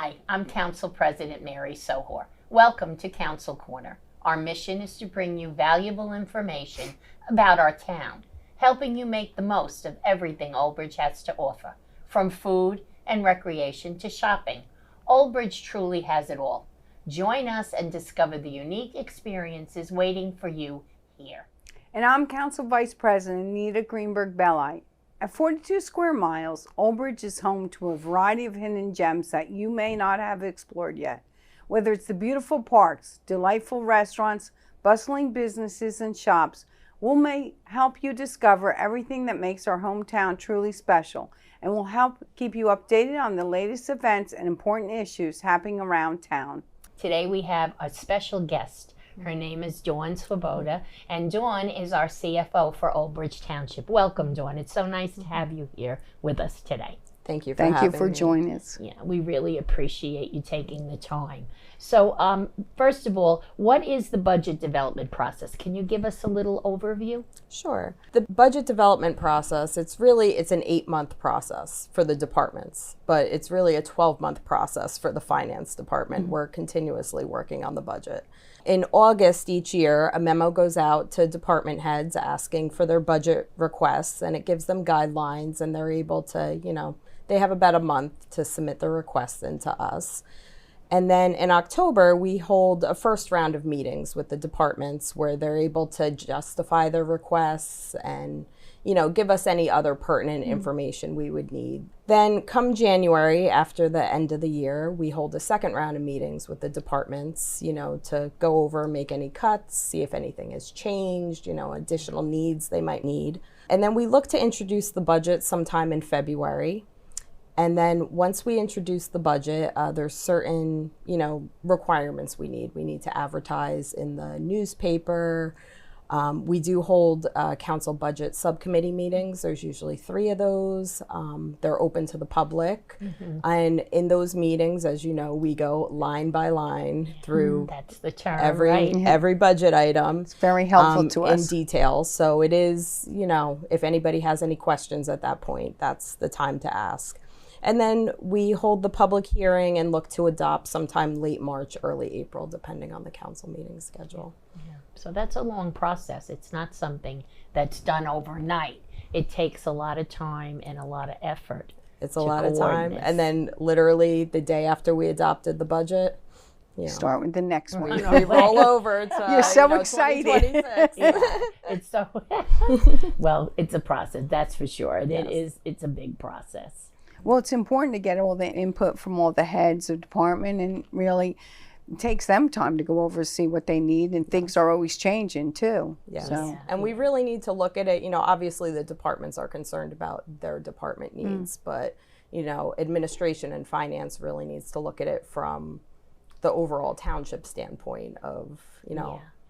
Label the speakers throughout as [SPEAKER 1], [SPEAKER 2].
[SPEAKER 1] Hi, I'm Council President Mary Sohor. Welcome to Council Corner. Our mission is to bring you valuable information about our town, helping you make the most of everything Old Bridge has to offer, from food and recreation to shopping. Old Bridge truly has it all. Join us and discover the unique experiences waiting for you here.
[SPEAKER 2] And I'm Council Vice President Anita Greenberg-Belli. At 42 square miles, Old Bridge is home to a variety of hidden gems that you may not have explored yet. Whether it's the beautiful parks, delightful restaurants, bustling businesses and shops, we may help you discover everything that makes our hometown truly special, and will help keep you updated on the latest events and important issues happening around town.
[SPEAKER 1] Today we have a special guest. Her name is Dawn Swoboda, and Dawn is our CFO for Old Bridge Township. Welcome, Dawn. It's so nice to have you here with us today.
[SPEAKER 3] Thank you for having me.
[SPEAKER 2] Thank you for joining us.
[SPEAKER 1] Yeah, we really appreciate you taking the time. So, first of all, what is the budget development process? Can you give us a little overview?
[SPEAKER 3] Sure. The budget development process, it's an 8-month process for the departments, but it's really a 12-month process for the finance department. Mm-hmm. We're continuously working on the budget. In August each year, a memo goes out to department heads asking for their budget requests, and it gives them guidelines, and they're able to, they have about a month to submit their requests into us. And then in October, we hold a first round of meetings with the departments where they're able to justify their requests and, give us any other pertinent information we would need. Then come January, after the end of the year, we hold a second round of meetings with the departments, to go over, make any cuts, see if anything has changed, additional needs they might need. And then we look to introduce the budget sometime in February. And then once we introduce the budget, there's certain, requirements we need. We need to advertise in the newspaper. We do hold council budget subcommittee meetings. There's usually 3 of those. They're open to the public. Mm-hmm. And in those meetings, as you know, we go line by line through
[SPEAKER 1] That's the term,
[SPEAKER 3] every budget item.
[SPEAKER 2] It's very helpful to us.
[SPEAKER 3] In detail. So it is, if anybody has any questions at that point, that's the time to ask. And then we hold the public hearing and look to adopt sometime late March, early April, depending on the council meeting schedule.
[SPEAKER 1] Yeah. So that's a long process. It's not something that's done overnight. It takes a lot of time and a lot of effort.
[SPEAKER 3] It's a lot of time. And then literally the day after we adopted the budget,
[SPEAKER 2] start with the next one.
[SPEAKER 3] We roll over to
[SPEAKER 2] You're so excited.
[SPEAKER 3] 2026.
[SPEAKER 1] Yeah, it's so well, it's a process, that's for sure. And it's a big process.
[SPEAKER 2] Well, it's important to get all the input from all the heads of department, and really it takes them time to go over and see what they need, and things are always changing too.
[SPEAKER 3] Yes.
[SPEAKER 2] So.
[SPEAKER 3] And we really need to look at it, obviously the departments are concerned about their department needs, but, administration and finance really needs to look at it from the overall township standpoint of,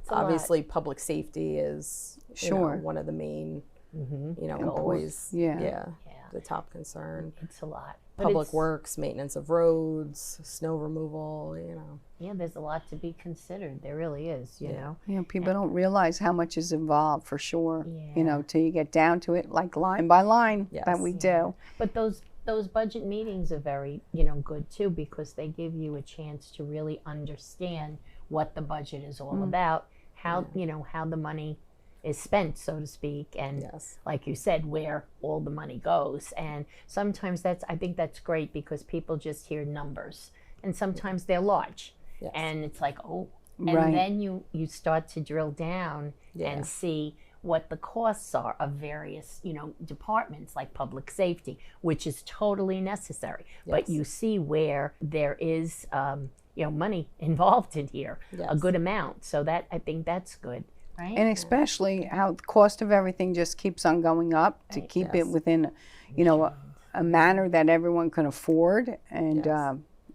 [SPEAKER 3] obviously public safety is one of the main, always, the top concern.
[SPEAKER 1] It's a lot.
[SPEAKER 3] Public works, maintenance of roads, snow removal,
[SPEAKER 1] Yeah, there's a lot to be considered. There really is, you know.
[SPEAKER 2] Yeah, people don't realize how much is involved, for sure. Yeah. Till you get down to it, like line by line, that we do.
[SPEAKER 1] But those budget meetings are very, good too, because they give you a chance to really understand what the budget is all about, how, how the money is spent, so to speak, and like you said, where all the money goes. And sometimes I think that's great, because people just hear numbers, and sometimes they're large, and it's like, and then you start to drill down and see what the costs are of various, departments like public safety, which is totally necessary. But you see where there is, money involved in here, a good amount. So I think that's good. Right.
[SPEAKER 2] And especially how the cost of everything just keeps on going up, to keep it within, a manner that everyone can afford. And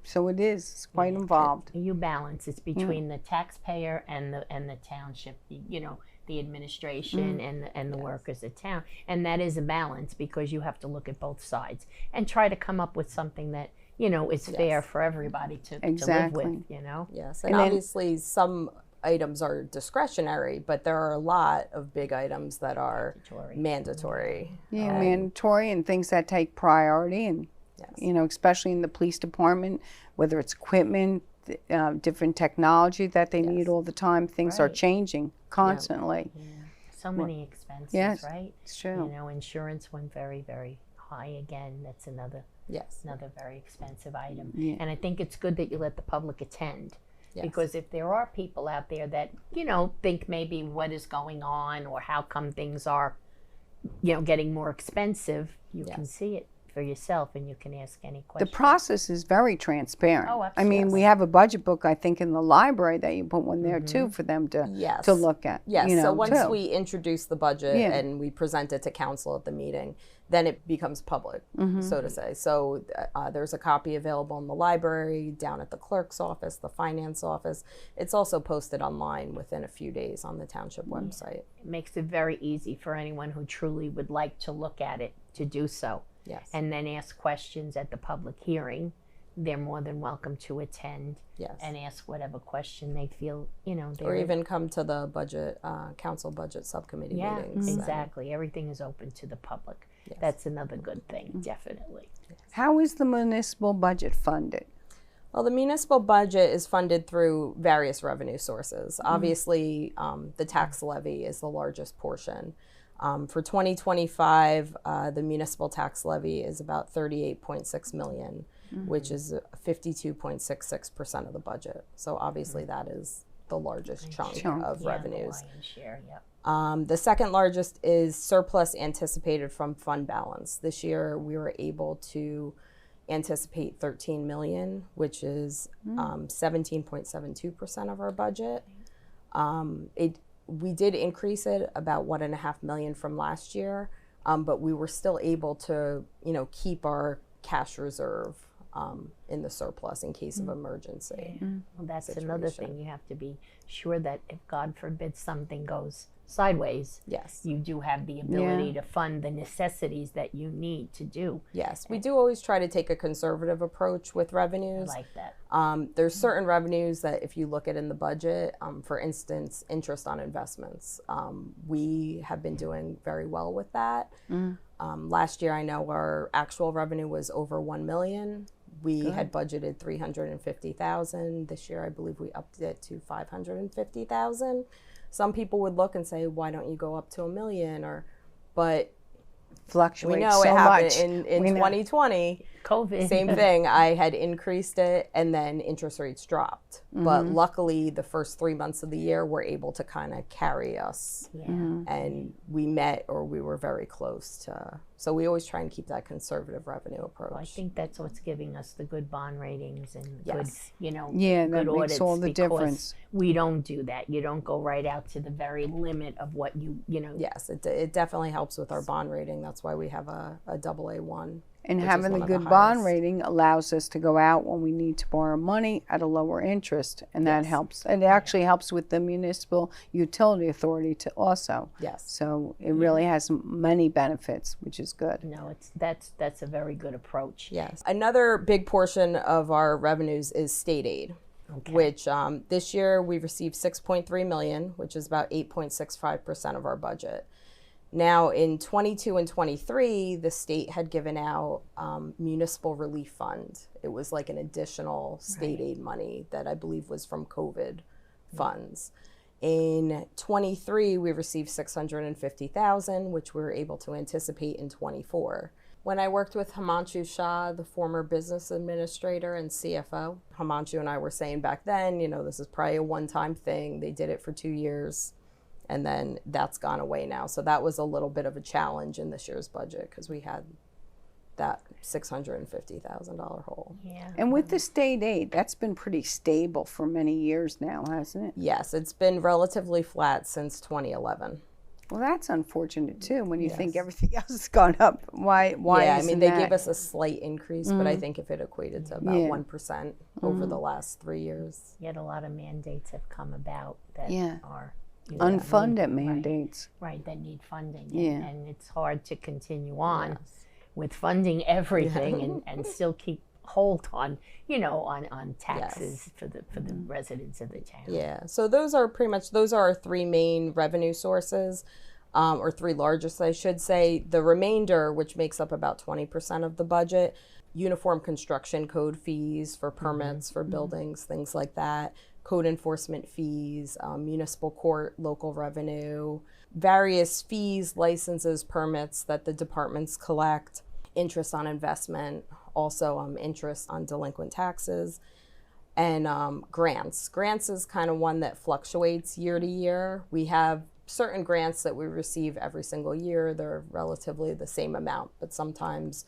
[SPEAKER 2] so it's quite involved.
[SPEAKER 1] You balance. It's between the taxpayer and the township, the administration and the workers of town. And that is a balance, because you have to look at both sides and try to come up with something that, is fair for everybody to live with,
[SPEAKER 3] Yes, and obviously some items are discretionary, but there are a lot of big items that are mandatory.
[SPEAKER 2] Yeah, mandatory, and things that take priority, and you know, especially in the police department, whether it's equipment, different technology that they need all the time. Things are
[SPEAKER 1] Right.
[SPEAKER 2] changing constantly.
[SPEAKER 1] Yeah. So many expenses,
[SPEAKER 2] Yes,
[SPEAKER 1] right?
[SPEAKER 2] it's true.
[SPEAKER 1] You know, insurance went very, very high again. That's another very expensive item.
[SPEAKER 2] Yeah.
[SPEAKER 1] And I think it's good that you let the public attend.
[SPEAKER 3] Yes.
[SPEAKER 1] Because if there are people out there that, you know, think maybe what is going on or how come things are, you know, getting more expensive, you can see it for yourself and you can ask any
[SPEAKER 2] The
[SPEAKER 1] questions.
[SPEAKER 2] process is very transparent.
[SPEAKER 1] Oh,
[SPEAKER 2] I mean, we have a budget book, I think, in the library that you put one there too for them to look at.
[SPEAKER 3] Yes.
[SPEAKER 2] You know,
[SPEAKER 3] So once
[SPEAKER 2] too.
[SPEAKER 3] we introduce the budget and we present it to council at the meeting, then it becomes public, so to say. So there's a copy available in the library, down at the clerk's office, the finance office. It's also posted online within a few days on the township website.
[SPEAKER 1] It makes it very easy for anyone who truly would like to look at it to do so.
[SPEAKER 3] Yes.
[SPEAKER 1] And then ask questions at the public hearing. They're more than welcome to attend and ask whatever question they feel, you know.
[SPEAKER 3] Or even come to the budget, council budget subcommittee meetings.
[SPEAKER 1] Exactly. Everything is open to the public.
[SPEAKER 3] Yes.
[SPEAKER 1] That's another good thing, definitely.
[SPEAKER 2] How is the municipal budget funded?
[SPEAKER 3] Well, the municipal budget is funded through various revenue sources. Obviously, the tax levy is the largest portion. For 2025, the municipal tax levy is about $38.6 million, which is 52.66% of the budget. So obviously that is the largest chunk of revenues.
[SPEAKER 1] The lion's share, yep.
[SPEAKER 3] The second largest is surplus anticipated from fund balance. This year we were able to anticipate $13 million, which is 17.72% of our budget. We did increase it about $1.5 million from last year, but we were still able to, you know, keep our cash reserve in the surplus in case of emergency.
[SPEAKER 1] Well, that's another thing. You have to be sure that if, God forbid, something goes sideways, you do have the ability to fund the necessities that you need to do.
[SPEAKER 3] Yes, we do always try to take a conservative approach with revenues.
[SPEAKER 1] I like that.
[SPEAKER 3] There's certain revenues that if you look at in the budget, for instance, interest on investments, we have been doing very well with that. Last year, I know our actual revenue was over $1 million. We had budgeted $350,000. This year, I believe we upped it to $550,000. Some people would look and say, "Why don't you go up to $1 million?" But
[SPEAKER 2] Fluctuates
[SPEAKER 3] we know
[SPEAKER 2] so
[SPEAKER 3] it happened
[SPEAKER 2] much
[SPEAKER 3] in 2020.
[SPEAKER 1] COVID.
[SPEAKER 3] Same thing. I had increased it, and then interest rates dropped. But luckily, the first 3 months of the year were able to kind of carry us, and we met, or we were very close to. So we always try and keep that conservative revenue approach.
[SPEAKER 1] Well, I think that's what's giving us the good bond ratings and good, you know,
[SPEAKER 2] that
[SPEAKER 1] good
[SPEAKER 2] makes
[SPEAKER 1] audits,
[SPEAKER 2] all the
[SPEAKER 1] because
[SPEAKER 2] difference.
[SPEAKER 1] we don't do that. You don't go right out to the very limit of what you know.
[SPEAKER 3] Yes, it definitely helps with our bond rating. That's why we have a AA1.
[SPEAKER 2] And
[SPEAKER 3] which is
[SPEAKER 2] having a
[SPEAKER 3] one of the
[SPEAKER 2] good bond
[SPEAKER 3] highest.
[SPEAKER 2] rating allows us to go out when we need to borrow money at a lower interest, and that helps. It actually helps with the municipal utility authority to also.
[SPEAKER 3] Yes.
[SPEAKER 2] So it really has many benefits, which is good.
[SPEAKER 1] No, that's a very good approach.
[SPEAKER 3] Yes. Another big portion of our revenues is state aid, which this year we received $6.3 million, which is about 8.65% of our budget. Now in 22 and 23, the state had given out municipal relief fund. It was like an additional state aid money that I believe was from COVID funds. In 23, we received $650,000, which we were able to anticipate in 24. When I worked with Himanshu Shah, the former business administrator and CFO, Himanshu and I were saying back then, you know, this is probably a one-time thing. They did it for 2 years. And then that's gone away now. So that was a little bit of a challenge in this year's budget because we had that $650,000 hole.
[SPEAKER 1] Yeah.
[SPEAKER 2] And with the state aid, that's been pretty stable for many years now, hasn't it?
[SPEAKER 3] Yes, it's been relatively flat since 2011.
[SPEAKER 2] Well, that's unfortunate too when you think everything else has gone up. Why
[SPEAKER 3] Yeah, I
[SPEAKER 2] isn't
[SPEAKER 3] mean, they
[SPEAKER 2] that?
[SPEAKER 3] gave us a slight increase, but I think if it equated to about
[SPEAKER 2] Yeah.
[SPEAKER 3] 1% over the last 3 years.
[SPEAKER 1] Yet a lot of mandates have come about that are
[SPEAKER 2] Unfunded mandates.
[SPEAKER 1] right, that need funding.
[SPEAKER 2] Yeah.
[SPEAKER 1] And it's hard to continue on with funding everything and still keep hold on, you know, on taxes for the residents of the town.
[SPEAKER 3] Yeah, so those are our three main revenue sources. or three largest, I should say. The remainder, which makes up about 20% of the budget, uniform construction code fees for permits for buildings, things like that, code enforcement fees, municipal court, local revenue, various fees, licenses, permits that the departments collect, interest on investment, also interest on delinquent taxes, and grants. Grants is kind of one that fluctuates year to year. We have certain grants that we receive every single year. They're relatively the same amount, but sometimes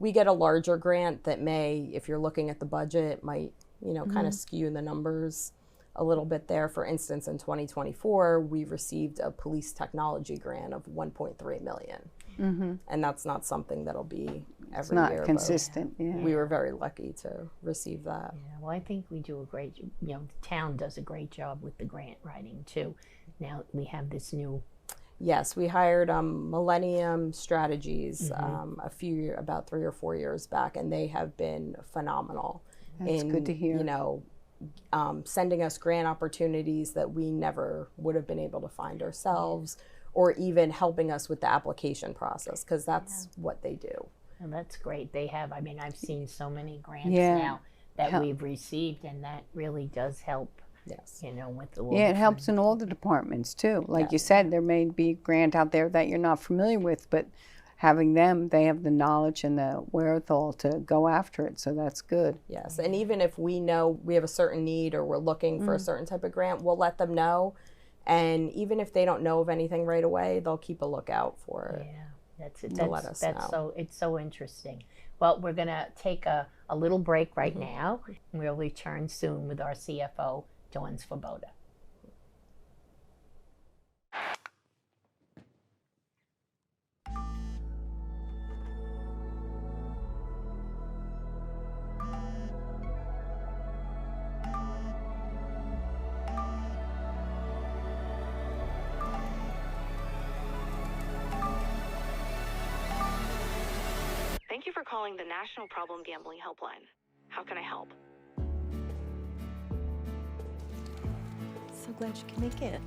[SPEAKER 3] we get a larger grant that may, if you're looking at the budget, might, kind of skew the numbers a little bit there. For instance, in 2024, we received a police technology grant of $1.3 million. And that's not something that'll be every year.
[SPEAKER 2] Not consistent. Yeah.
[SPEAKER 3] We were very lucky to receive that.
[SPEAKER 1] Yeah, well, I think we do a great, the town does a great job with the grant writing too. Now we have this new.
[SPEAKER 3] Yes, we hired Millennium Strategies about 3 or 4 years back, and they have been phenomenal.
[SPEAKER 2] That's good to hear.
[SPEAKER 3] Sending us grant opportunities that we never would have been able to find ourselves, or even helping us with the application process, because that's what they do.
[SPEAKER 1] And that's great. They have, I've seen so many grants now that we've received, and that really does help.
[SPEAKER 3] Yes.
[SPEAKER 1] With the
[SPEAKER 2] it helps in all the departments too. Like you said, there may be a grant out there that you're not familiar with, but having them, they have the knowledge and the wherewithal to go after it. So that's good.
[SPEAKER 3] Yes. And even if we know we have a certain need or we're looking for a certain type of grant, we'll let them know. And even if they don't know of anything right away, they'll keep a lookout for it.
[SPEAKER 1] Yeah, that's it.
[SPEAKER 3] To let us know.
[SPEAKER 1] It's so interesting. Well, we're going to take a little break right now. We'll return soon with our CFO, Dawn Swoboda.
[SPEAKER 4] Thank you for calling the National Problem Gambling Helpline. How can I help?
[SPEAKER 5] So glad you can make it.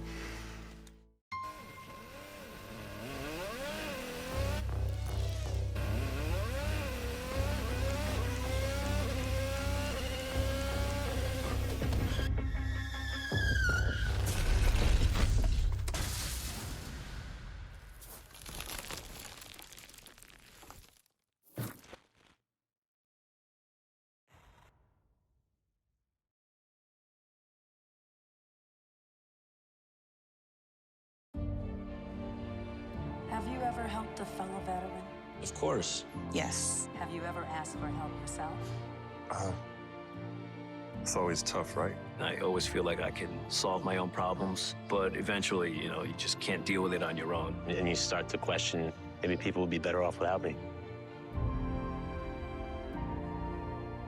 [SPEAKER 6] Have you ever helped a fellow veteran?
[SPEAKER 7] Of course.
[SPEAKER 5] Yes.
[SPEAKER 6] Have you ever asked for help yourself?
[SPEAKER 8] It's always tough, right?
[SPEAKER 7] I always feel like I can solve my own problems, but eventually, you just can't deal with it on your own.
[SPEAKER 9] And you start to question, maybe people would be better off without me.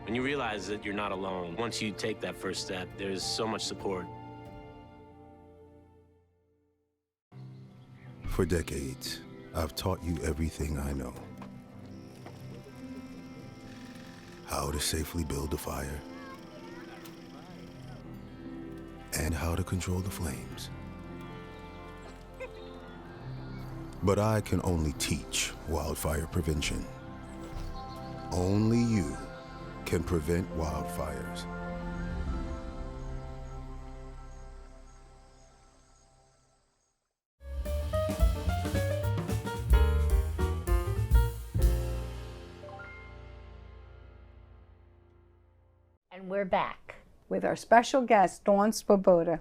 [SPEAKER 9] When you realize that you're not alone, once you take that first step, there's so much support.
[SPEAKER 10] For decades, I've taught you everything I know. How to safely build a fire, and how to control the flames. But I can only teach wildfire prevention. Only you can prevent wildfires.
[SPEAKER 1] And we're back.
[SPEAKER 2] With our special guest, Dawn Swoboda.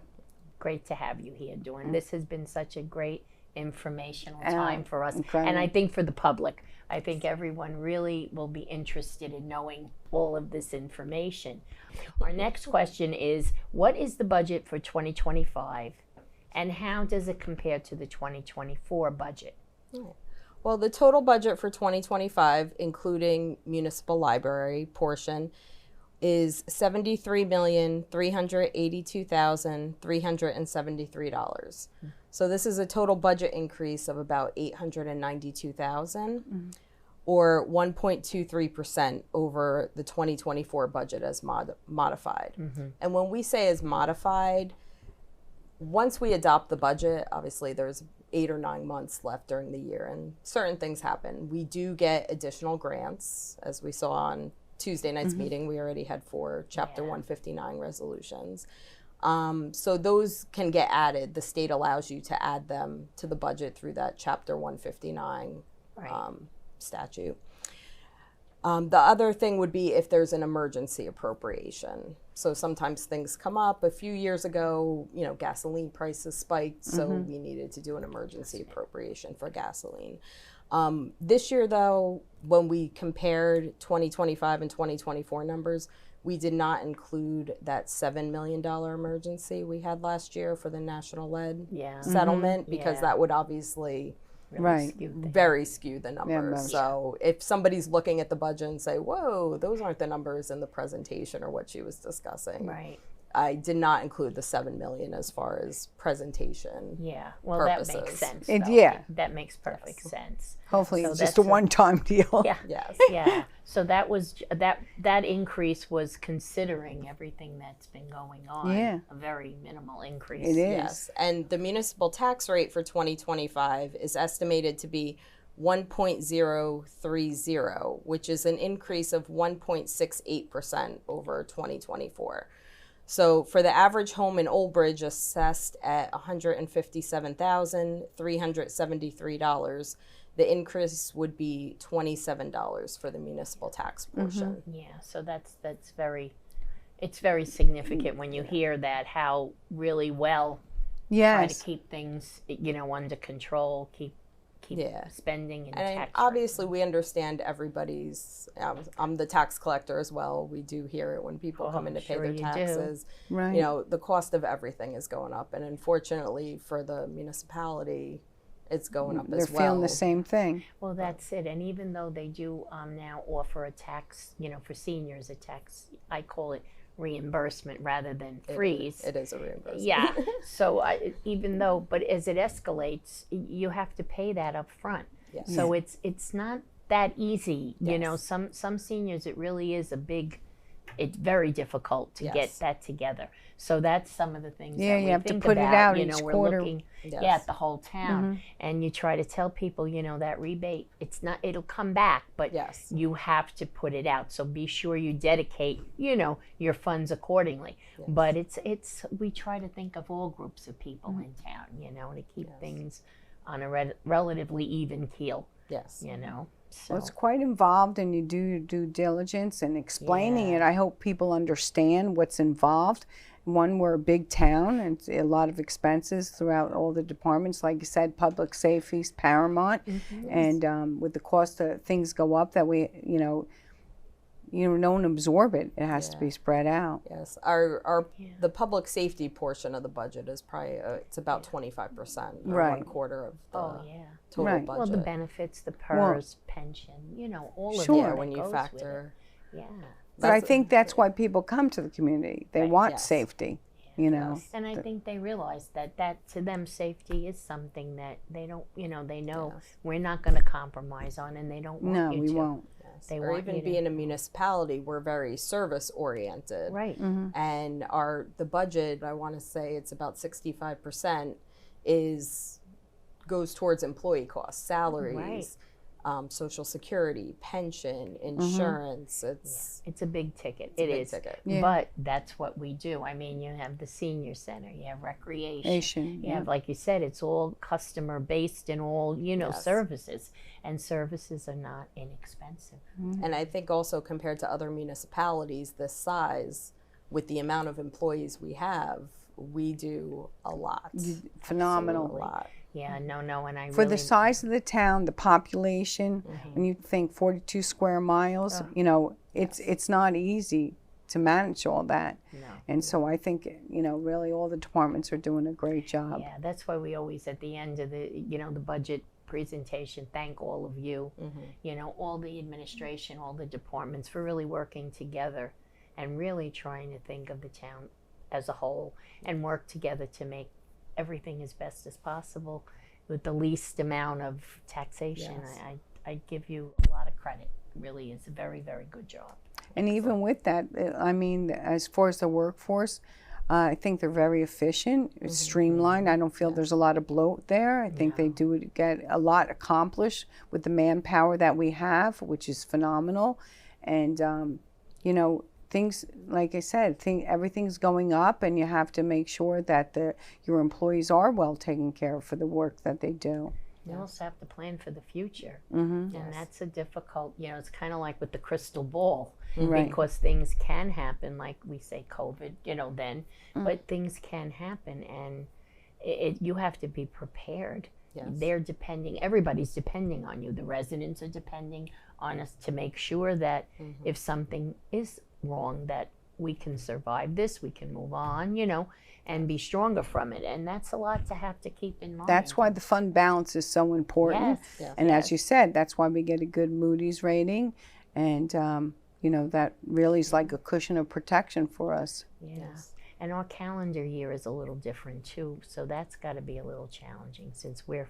[SPEAKER 1] Great to have you here, Dawn. This has been such a great informational time for us.
[SPEAKER 2] incredible.
[SPEAKER 1] And I think for the public. I think everyone really will be interested in knowing all of this information. Our next question is, what is the budget for 2025 and how does it compare to the 2024 budget?
[SPEAKER 3] Well, the total budget for 2025, including municipal library portion, is $73,382,373. So this is a total budget increase of about $892,000, or 1.23% over the 2024 budget as modified. And when we say as modified, once we adopt the budget, obviously there's 8 or 9 months left during the year, and certain things happen. We do get additional grants, as we saw on Tuesday night's meeting. We already had 4 Chapter 159 resolutions. So those can get added. The state allows you to add them to the budget through that Chapter 159 statute. The other thing would be if there's an emergency appropriation. So sometimes things come up. A few years ago, gasoline prices spiked, so we needed to do an emergency appropriation for gasoline. This year, though, when we compared 2025 and 2024 numbers, we did not include that $7 million emergency we had last year for the national lead settlement, because that would obviously very skew the numbers. So if somebody's looking at the budget and say, whoa, those aren't the numbers in the presentation or what she was discussing.
[SPEAKER 1] Right.
[SPEAKER 3] I did not include the $7 million as far as presentation.
[SPEAKER 1] Yeah, well,
[SPEAKER 3] purposes.
[SPEAKER 1] that makes sense. That makes perfect sense.
[SPEAKER 2] Hopefully,
[SPEAKER 1] So
[SPEAKER 2] it's just
[SPEAKER 1] that's
[SPEAKER 2] a one-time deal.
[SPEAKER 1] Yeah.
[SPEAKER 3] Yes.
[SPEAKER 1] Yeah. So that was that increase was considering everything that's been going on.
[SPEAKER 2] Yeah.
[SPEAKER 1] A very minimal increase.
[SPEAKER 2] It is.
[SPEAKER 3] Yes, and the municipal tax rate for 2025 is estimated to be 1.030, which is an increase of 1.68% over 2024. So for the average home in Old Bridge assessed at $157,373, the increase would be $27 for the municipal tax portion.
[SPEAKER 1] Yeah. So that's very, it's very significant when you hear that, how really well try to keep things under control, keep spending and tax.
[SPEAKER 3] Obviously, we understand everybody's. I'm the tax collector as well. We do hear it when people come in to pay their taxes.
[SPEAKER 2] Right.
[SPEAKER 3] The cost of everything is going up, and unfortunately for the municipality, it's going up as well.
[SPEAKER 2] They're feeling the same thing.
[SPEAKER 1] Well, that's it. And even though they do now offer a tax, for seniors, a tax, I call it reimbursement rather than freeze.
[SPEAKER 3] It is a reimbursement.
[SPEAKER 1] Yeah. So even though, but as it escalates, you have to pay that up front.
[SPEAKER 3] Yes.
[SPEAKER 1] So it's not that easy.
[SPEAKER 3] Yes.
[SPEAKER 1] Some seniors, it really is it's very difficult to get that together. So that's some of the things that we
[SPEAKER 2] you have
[SPEAKER 1] think
[SPEAKER 2] to put
[SPEAKER 1] about.
[SPEAKER 2] it out
[SPEAKER 1] we're
[SPEAKER 2] each quarter.
[SPEAKER 1] looking at the whole town, and you try to tell people, that rebate, it'll come back, but you have to put it out. So be sure you dedicate, your funds accordingly. Yes. But we try to think of all groups of people in town, to keep things on a relatively even keel.
[SPEAKER 2] Yes.
[SPEAKER 1] So
[SPEAKER 2] Well, it's quite involved, and you do your due diligence and explaining it. I hope people understand what's involved. One, we're a big town, and it's a lot of expenses throughout all the departments. Like you said, public safety is paramount, and with the cost of things go up, that we, don't absorb it. It has to be spread out.
[SPEAKER 3] Yes, the public safety portion of the budget is probably it's about 25%, or 1/4 of the total budget.
[SPEAKER 1] Well, the benefits, the PERS, pension, all of
[SPEAKER 2] Sure.
[SPEAKER 1] that
[SPEAKER 3] when you
[SPEAKER 1] goes
[SPEAKER 3] factor.
[SPEAKER 1] with it. Yeah.
[SPEAKER 2] But I think that's why people come to the community. They want safety,
[SPEAKER 1] And I think they realize that to them, safety is something that they don't, they know we're not going to compromise on, and they don't want you to.
[SPEAKER 2] No, we won't.
[SPEAKER 1] They
[SPEAKER 3] or
[SPEAKER 1] want
[SPEAKER 3] even
[SPEAKER 1] you to-
[SPEAKER 3] being a municipality, we're very service oriented.
[SPEAKER 1] Right.
[SPEAKER 3] And the budget, I want to say it's about 65% goes towards employee costs, salaries, Social Security, pension, insurance.
[SPEAKER 1] It's a big ticket.
[SPEAKER 3] It's a big ticket.
[SPEAKER 2] Yeah.
[SPEAKER 1] But that's what we do. I mean, you have the senior center, you have recreation, you have, like you said, it's all customer based and all, services. And services are not inexpensive.
[SPEAKER 3] And I think also compared to other municipalities this size, with the amount of employees we have, we do a lot.
[SPEAKER 2] Phenomenal.
[SPEAKER 3] Absolutely a lot.
[SPEAKER 1] Yeah, no, and I
[SPEAKER 2] For the size of the town, the population, when you think 42 square miles, it's not easy to manage all that.
[SPEAKER 1] No.
[SPEAKER 2] And so I think, really all the departments are doing a great job.
[SPEAKER 1] Yeah, that's why we always, at the end of the, the budget presentation, thank all of you, all the administration, all the departments for really working together and really trying to think of the town as a whole and work together to make everything as best as possible with the least amount of taxation.
[SPEAKER 3] Yes.
[SPEAKER 1] I give you a lot of credit. Really, it's a very, very good job.
[SPEAKER 2] And even with that, I mean, as far as the workforce, I think they're very efficient. It's streamlined. I don't feel there's a lot of bloat there. I think they do get a lot accomplished with the manpower that we have, which is phenomenal. And, you know, things, like I said, everything's going up, and you have to make sure that your employees are well taken care of for the work that they do.
[SPEAKER 1] You also have to plan for the future. And that's a difficult, you know, it's kind of like with the crystal ball, because things can happen, like we say COVID, you know, then, but things can happen, and you have to be prepared. Everybody's depending on you. The residents are depending on us to make sure that if something is wrong, that we can survive this, we can move on, you know, and be stronger from it. And that's a lot to have to keep in mind.
[SPEAKER 2] That's why the fund balance is so important. And as you said, that's why we get a good Moody's rating. And, you know, that really is like a cushion of protection for us.
[SPEAKER 1] And our calendar year is a little different too. So that's got to be a little challenging, since we're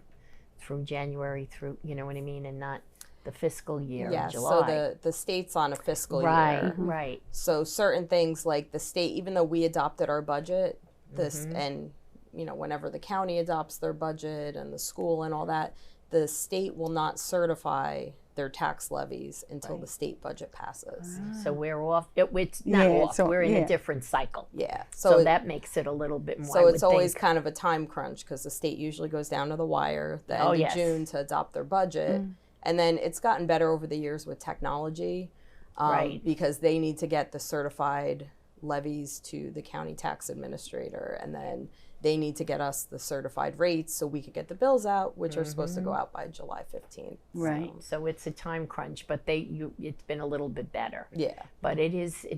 [SPEAKER 1] from January through, you know what I mean, and not the fiscal year in July.
[SPEAKER 3] So the state's on a fiscal
[SPEAKER 1] year.
[SPEAKER 3] Right. So certain things like the state, even though we adopted our budget, and, you know, whenever the county adopts their budget and the school and all that, the state will not certify their tax levies until the state budget passes.
[SPEAKER 1] So we're off. It's not off. So, we're in a different cycle. So that makes it a little bit more.
[SPEAKER 3] So it's always kind of a time crunch, because the state usually goes down to the wire the end of June to adopt their budget. And then it's gotten better over the years with technology, because they need to get the certified levies to the county tax administrator, and then they need to get us the certified rates so we could get the bills out, which are supposed to go out by July 15th.
[SPEAKER 1] So it's a time crunch, but it's been a little bit better. But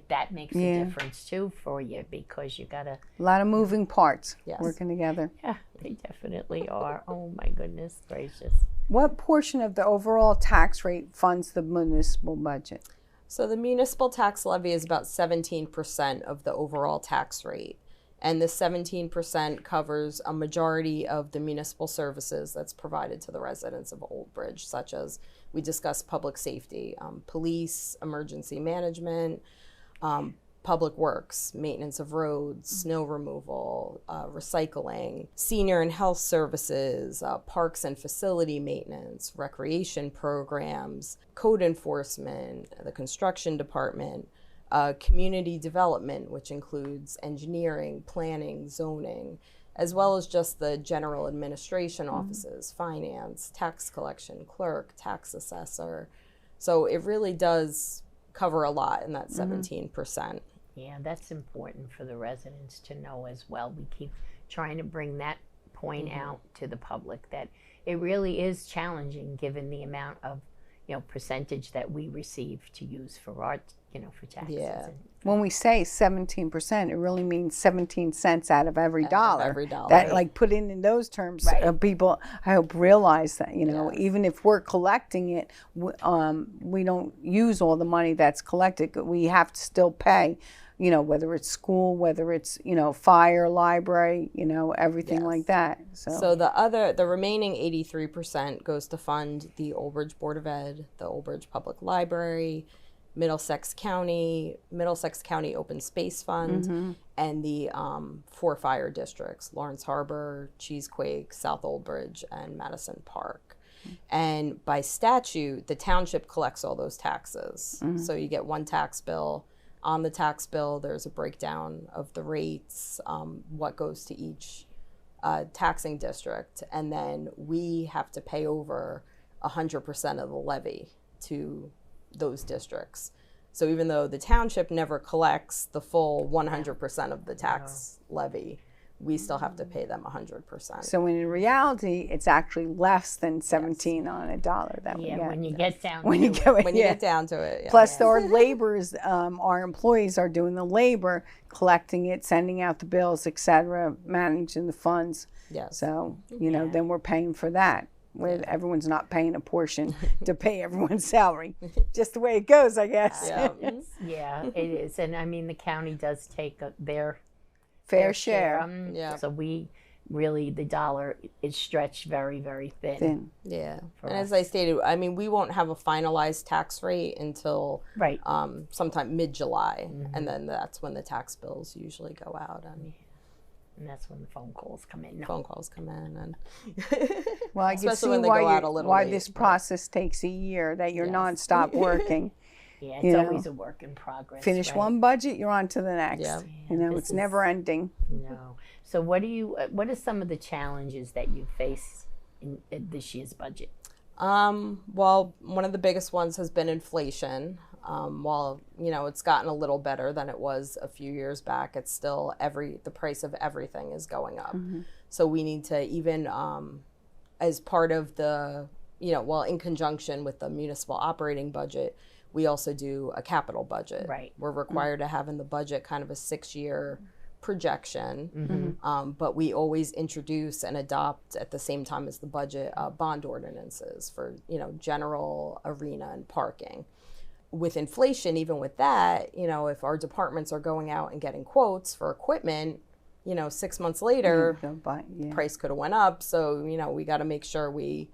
[SPEAKER 1] that makes a difference too for you, because you got a
[SPEAKER 2] lot of moving parts working together.
[SPEAKER 1] Yeah, they definitely are. Oh my goodness gracious.
[SPEAKER 2] What portion of the overall tax rate funds the municipal budget?
[SPEAKER 3] So the municipal tax levy is about 17% of the overall tax rate. And the 17% covers a majority of the municipal services that's provided to the residents of Old Bridge, such as we discussed public safety, police, emergency management, public works, maintenance of roads, snow removal, recycling, senior and health services, parks and facility maintenance, recreation programs, code enforcement, the construction department, community development, which includes engineering, planning, zoning, as well as just the general administration offices, finance, tax collection, clerk, tax assessor. So it really does cover a lot in that 17%.
[SPEAKER 1] Yeah, that's important for the residents to know as well. We keep trying to bring that point out to the public, that it really is challenging given the amount of, you know, percentage that we receive to use for our, you know, for taxes.
[SPEAKER 2] When we say 17%, it really means 17 cents out of every dollar. That, like, put in those terms, people, I hope, realize that, you know, even if we're collecting it, we don't use all the money that's collected. We have to still pay, you know, whether it's school, whether it's, you know, fire, library, you know, everything like that.
[SPEAKER 3] So the remaining 83% goes to fund the Old Bridge Board of Ed, the Old Bridge Public Library, Middlesex County Open Space Fund, and the 4 fire districts, Lawrence Harbor, Cheesequake, South Old Bridge, and Madison Park. And by statute, the township collects all those taxes. So you get one tax bill. On the tax bill, there's a breakdown of the rates, what goes to each taxing district, and then we have to pay over 100% of the levy to those districts. So even though the township never collects the full 100% of the tax levy, we still have to pay them 100%.
[SPEAKER 2] So in reality, it's actually less than 17 on a dollar that we get.
[SPEAKER 1] When you get down
[SPEAKER 3] to it.
[SPEAKER 2] Plus our laborers, our employees are doing the labor, collecting it, sending out the bills, etc., managing the funds. So, you know, then we're paying for that. Where everyone's not paying a portion to pay everyone's salary. Just the way it goes, I guess.
[SPEAKER 1] Yeah, it is. And I mean, the county does take their
[SPEAKER 2] fair share.
[SPEAKER 1] So we really the dollar is stretched very, very thin.
[SPEAKER 3] Yeah.
[SPEAKER 1] for
[SPEAKER 3] And as
[SPEAKER 1] us.
[SPEAKER 3] I stated, I mean, we won't have a finalized tax rate until
[SPEAKER 1] Right.
[SPEAKER 3] sometime mid-July, and then that's when the tax bills usually go out and
[SPEAKER 1] And that's when the phone calls come in. No.
[SPEAKER 3] phone calls come in, and
[SPEAKER 2] Well, I can
[SPEAKER 3] especially
[SPEAKER 2] see
[SPEAKER 3] when they
[SPEAKER 2] why,
[SPEAKER 3] go out a little
[SPEAKER 2] why
[SPEAKER 3] late,
[SPEAKER 2] this
[SPEAKER 3] but-
[SPEAKER 2] process takes a year, that you're
[SPEAKER 3] Yes.
[SPEAKER 2] nonstop working.
[SPEAKER 1] Yeah, it's
[SPEAKER 2] You know,
[SPEAKER 1] always a work in progress.
[SPEAKER 2] Finish
[SPEAKER 1] right?
[SPEAKER 2] one budget, you're on to the next.
[SPEAKER 3] Yeah.
[SPEAKER 2] You know,
[SPEAKER 1] this
[SPEAKER 2] it's
[SPEAKER 1] is-
[SPEAKER 2] never ending.
[SPEAKER 1] No. So what are some of the challenges that you face in this year's budget?
[SPEAKER 3] Well, one of the biggest ones has been inflation. While it's gotten a little better than it was a few years back, it's still the price of everything is going up. So we need to even as part of the in conjunction with the municipal operating budget, we also do a capital budget.
[SPEAKER 1] Right.
[SPEAKER 3] We're required to have in the budget kind of a 6-year projection, but we always introduce and adopt at the same time as the budget bond ordinances for general arena and parking. With inflation, even with that, if our departments are going out and getting quotes for equipment, 6 months later, price could have went up. So we got to make sure we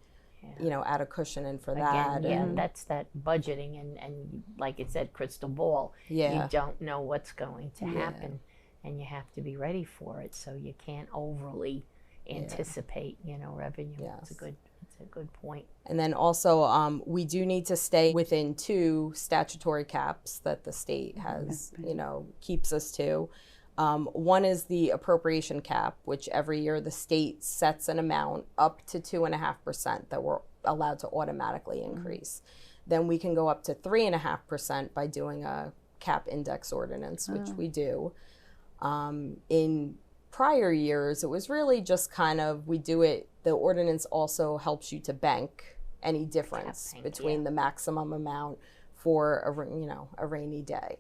[SPEAKER 3] add a cushion in for that.
[SPEAKER 1] Again, yeah,
[SPEAKER 3] and
[SPEAKER 1] that's that budgeting and like it said, crystal ball.
[SPEAKER 3] Yeah.
[SPEAKER 1] You don't know what's going to happen, and you have to be ready for it. So you can't overly anticipate, revenue.
[SPEAKER 3] Yes.
[SPEAKER 1] It's a good point.
[SPEAKER 3] And then also, we do need to stay within 2 statutory caps that the state has, keeps us to. One is the appropriation cap, which every year the state sets an amount up to 2.5% that we're allowed to automatically increase. Then we can go up to 3.5% by doing a cap index ordinance, which we do. In prior years, it was really just kind of, we do it, the ordinance also helps you to bank any difference between the maximum amount for a rainy day.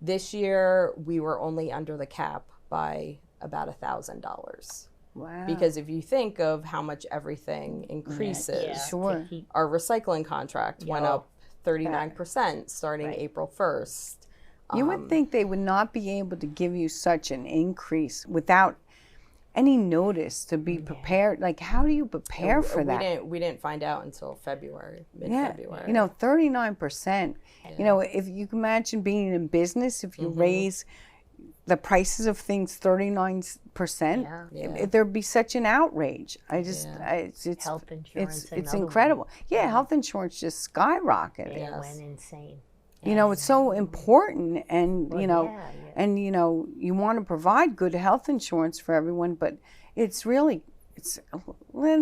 [SPEAKER 3] This year, we were only under the cap by about $1,000.
[SPEAKER 2] Wow.
[SPEAKER 3] Because if you think of how much everything increases, our recycling contract went up 39% starting April 1st.
[SPEAKER 2] You would think they would not be able to give you such an increase without any notice to be prepared. Like, how do you prepare for that?
[SPEAKER 3] We didn't find out until February,
[SPEAKER 2] Yeah,
[SPEAKER 3] mid-February.
[SPEAKER 2] 39%. If you can imagine being in business, if you raise the prices of things 39%, there'd be such an outrage. It's
[SPEAKER 1] health insurance.
[SPEAKER 2] It's incredible. Yeah, health insurance just skyrocketed.
[SPEAKER 1] It went insane.
[SPEAKER 2] It's so important, and and you want to provide good health insurance for everyone, but it's led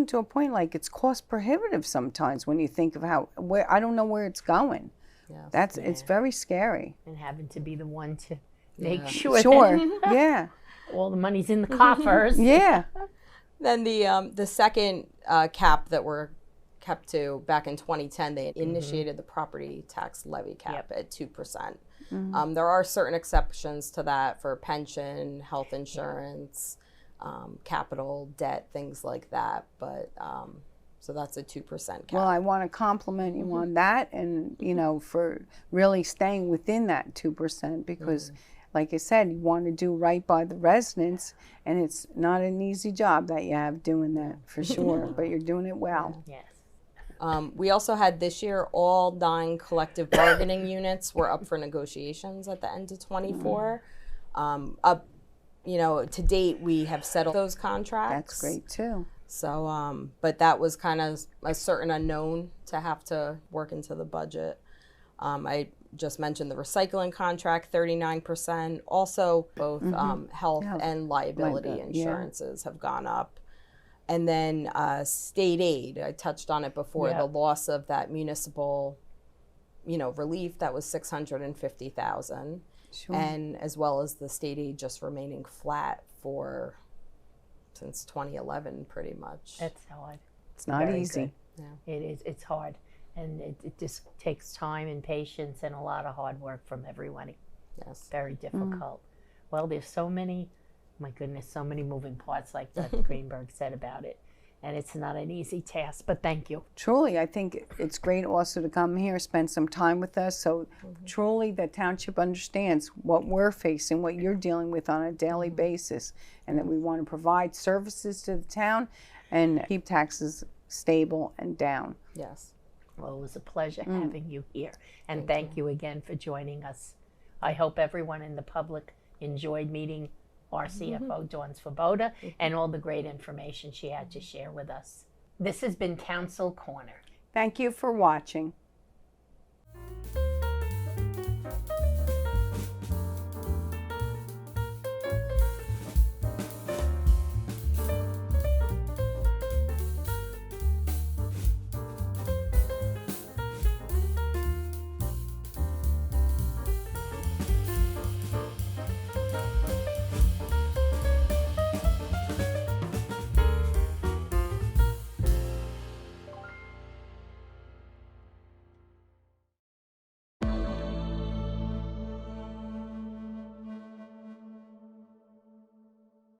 [SPEAKER 2] to a point like it's cost prohibitive sometimes when you think of where I don't know where it's going. It's very scary.
[SPEAKER 1] And having to be the one to make sure
[SPEAKER 2] yeah,
[SPEAKER 1] all the money's in the coffers.
[SPEAKER 2] Yeah.
[SPEAKER 3] Then the second cap that we're kept to back in 2010, they initiated the property tax levy cap at 2%. There are certain exceptions to that for pension, health insurance, capital, debt, things like that. But so that's a 2% cap.
[SPEAKER 2] Well, I want to compliment you on that, and for really staying within that 2%, because like I said, you want to do right by the residents, and it's not an easy job that you have doing that, for sure, but you're doing it well.
[SPEAKER 1] Yes.
[SPEAKER 3] We also had this year, all 9 collective bargaining units were up for negotiations at the end of 24. To date, we have settled those contracts.
[SPEAKER 2] That's great too.
[SPEAKER 3] So, but that was kind of a certain unknown to have to work into the budget. I just mentioned the recycling contract, 39%. Also, both health and liability insurances have gone up. And then state aid, I touched on it before, the loss of that municipal, relief, that was $650,000.
[SPEAKER 2] Sure.
[SPEAKER 3] And as well as the state aid just remaining flat since 2011, pretty much.
[SPEAKER 1] That's hard.
[SPEAKER 2] It's not easy.
[SPEAKER 3] Yeah.
[SPEAKER 1] It is. It's hard. And it just takes time and patience and a lot of hard work from everyone.
[SPEAKER 3] Yes.
[SPEAKER 1] Very difficult. Well, there's so many, my goodness, so many moving parts like that Greenberg said about it. and it's not an easy task, but thank you.
[SPEAKER 2] Truly, I think it's great also to come here, spend some time with us, so truly the township understands what we're facing, what you're dealing with on a daily basis, and that we want to provide services to the town and keep taxes stable and down.
[SPEAKER 3] Yes.
[SPEAKER 1] Well, it was a pleasure having you here, and thank you again for joining us. I hope everyone in the public enjoyed meeting our CFO, Dawn Swoboda, and all the great information she had to share with us. This has been Council Corner.
[SPEAKER 2] Thank you for watching.